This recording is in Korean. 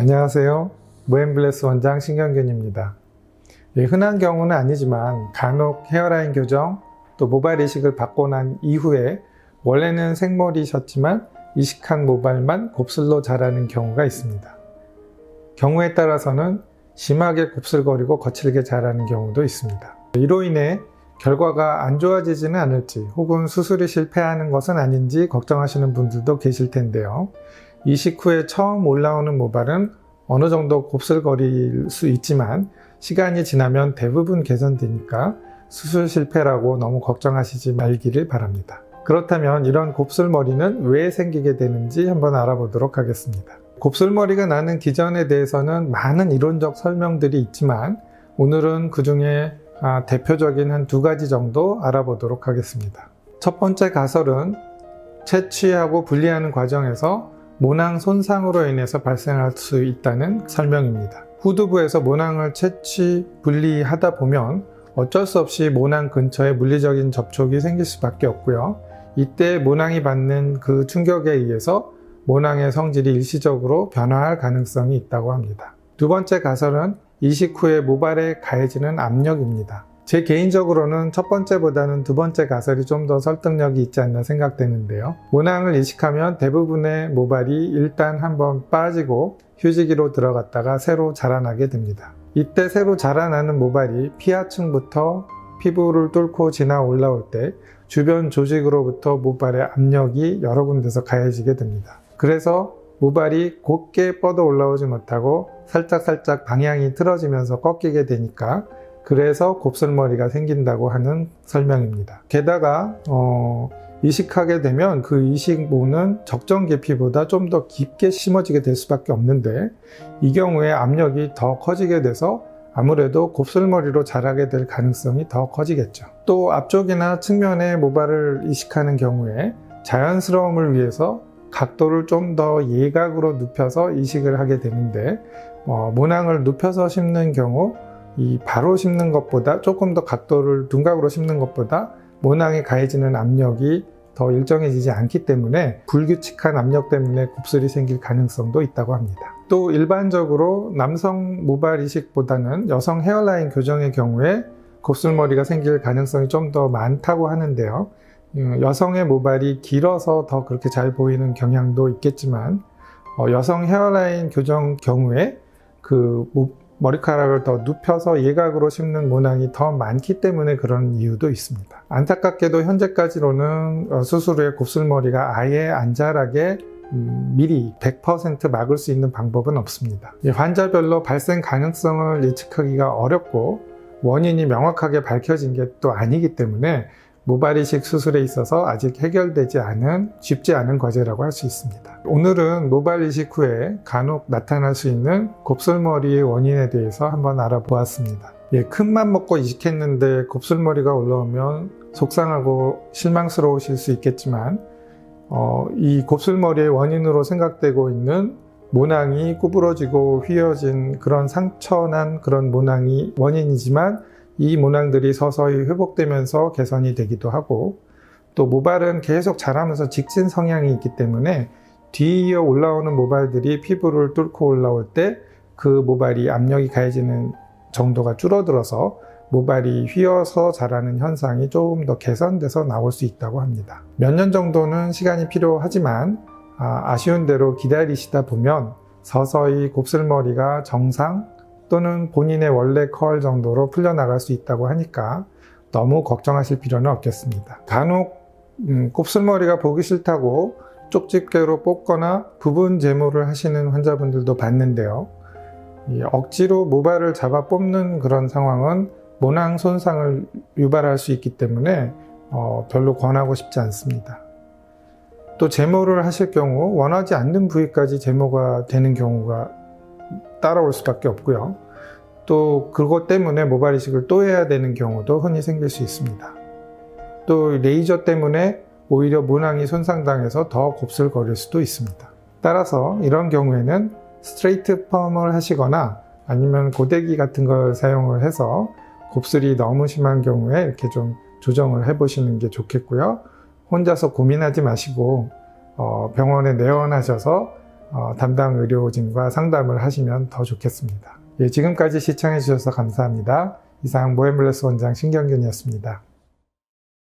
안녕하세요. 무엠블레스 원장 신경균입니다. 흔한 경우는 아니지만 간혹 헤어라인 교정 또 모발 이식을 받고 난 이후에 원래는 생머리셨지만 이식한 모발만 곱슬로 자라는 경우가 있습니다. 경우에 따라서는 심하게 곱슬거리고 거칠게 자라는 경우도 있습니다. 이로 인해 결과가 안 좋아지지는 않을지 혹은 수술이 실패하는 것은 아닌지 걱정하시는 분들도 계실 텐데요. 이식 후에 처음 올라오는 모발은 어느 정도 곱슬거릴 수 있지만 시간이 지나면 대부분 개선되니까 수술 실패라고 너무 걱정하시지 말기를 바랍니다. 그렇다면 이런 곱슬머리는 왜 생기게 되는지 한번 알아보도록 하겠습니다. 곱슬머리가 나는 기전에 대해서는 많은 이론적 설명들이 있지만 오늘은 그 중에 대표적인 한 두 가지 정도 알아보도록 하겠습니다. 첫 번째 가설은 채취하고 분리하는 과정에서 모낭 손상으로 인해서 발생할 수 있다는 설명입니다. 후두부에서 모낭을 채취, 분리하다 보면 어쩔 수 없이 모낭 근처에 물리적인 접촉이 생길 수밖에 없고요. 이때 모낭이 받는 그 충격에 의해서 모낭의 성질이 일시적으로 변화할 가능성이 있다고 합니다. 두 번째 가설은 이식 후에 모발에 가해지는 압력입니다. 제 개인적으로는 첫 번째보다는 두 번째 가설이 좀 더 설득력이 있지 않나 생각되는데요. 모낭을 이식하면 대부분의 모발이 일단 한번 빠지고 휴지기로 들어갔다가 새로 자라나게 됩니다. 이때 새로 자라나는 모발이 피하층부터 피부를 뚫고 지나 올라올 때 주변 조직으로부터 모발의 압력이 여러 군데서 가해지게 됩니다. 그래서 모발이 곧게 뻗어 올라오지 못하고 살짝살짝 방향이 틀어지면서 꺾이게 되니까 그래서 곱슬머리가 생긴다고 하는 설명입니다. 게다가 이식하게 되면 그 이식모는 적정 깊이보다 좀 더 깊게 심어지게 될 수밖에 없는데 이 경우에 압력이 더 커지게 돼서 아무래도 곱슬머리로 자라게 될 가능성이 더 커지겠죠. 또 앞쪽이나 측면에 모발을 이식하는 경우에 자연스러움을 위해서 각도를 좀 더 예각으로 눕혀서 이식을 하게 되는데 모낭을 눕혀서 심는 경우 이 바로 심는 것보다 조금 더 각도를 둔각으로 심는 것보다 모낭에 가해지는 압력이 더 일정해지지 않기 때문에 불규칙한 압력 때문에 곱슬이 생길 가능성도 있다고 합니다. 또 일반적으로 남성 모발 이식보다는 여성 헤어라인 교정의 경우에 곱슬머리가 생길 가능성이 좀 더 많다고 하는데요. 여성의 모발이 길어서 더 그렇게 잘 보이는 경향도 있겠지만 여성 헤어라인 교정 경우에 그 머리카락을 더 눕혀서 예각으로 심는 모낭이 더 많기 때문에 그런 이유도 있습니다. 안타깝게도 현재까지로는 수술 후에 곱슬머리가 아예 안 자라게 미리 100% 막을 수 있는 방법은 없습니다. 환자별로 발생 가능성을 예측하기가 어렵고 원인이 명확하게 밝혀진 게 또 아니기 때문에 모발 이식 수술에 있어서 아직 해결되지 않은 쉽지 않은 과제라고 할 수 있습니다. 오늘은 모발 이식 후에 간혹 나타날 수 있는 곱슬머리의 원인에 대해서 한번 알아보았습니다. 큰맘 먹고 이식했는데 곱슬머리가 올라오면 속상하고 실망스러우실 수 있겠지만 이 곱슬머리의 원인으로 생각되고 있는 모낭이 구부러지고 휘어진 그런 상처난 그런 모낭이 원인이지만 이 모낭들이 서서히 회복되면서 개선이 되기도 하고 또 모발은 계속 자라면서 직진 성향이 있기 때문에 뒤이어 올라오는 모발들이 피부를 뚫고 올라올 때 그 모발이 압력이 가해지는 정도가 줄어들어서 모발이 휘어서 자라는 현상이 조금 더 개선돼서 나올 수 있다고 합니다. 몇 년 정도는 시간이 필요하지만 아쉬운 대로 기다리시다 보면 서서히 곱슬머리가 정상 또는 본인의 원래 컬 정도로 풀려나갈 수 있다고 하니까 너무 걱정하실 필요는 없겠습니다. 간혹 곱슬머리가 보기 싫다고 쪽집게로 뽑거나 부분 제모를 하시는 환자분들도 봤는데요. 억지로 모발을 잡아 뽑는 그런 상황은 모낭 손상을 유발할 수 있기 때문에 별로 권하고 싶지 않습니다. 또 제모를 하실 경우 원하지 않는 부위까지 제모가 되는 경우가 따라올 수밖에 없고요. 또 그것 때문에 모발 이식을 또 해야 되는 경우도 흔히 생길 수 있습니다. 또 레이저 때문에 오히려 모낭이 손상당해서 더 곱슬거릴 수도 있습니다. 따라서 이런 경우에는 스트레이트 펌을 하시거나 아니면 고데기 같은 걸 사용을 해서 곱슬이 너무 심한 경우에 이렇게 좀 조정을 해 보시는 게 좋겠고요. 혼자서 고민하지 마시고 병원에 내원하셔서 담당 의료진과 상담을 하시면 더 좋겠습니다. 예, 지금까지 시청해 주셔서 감사합니다. 이상 모앤블레스 원장 신경균이었습니다.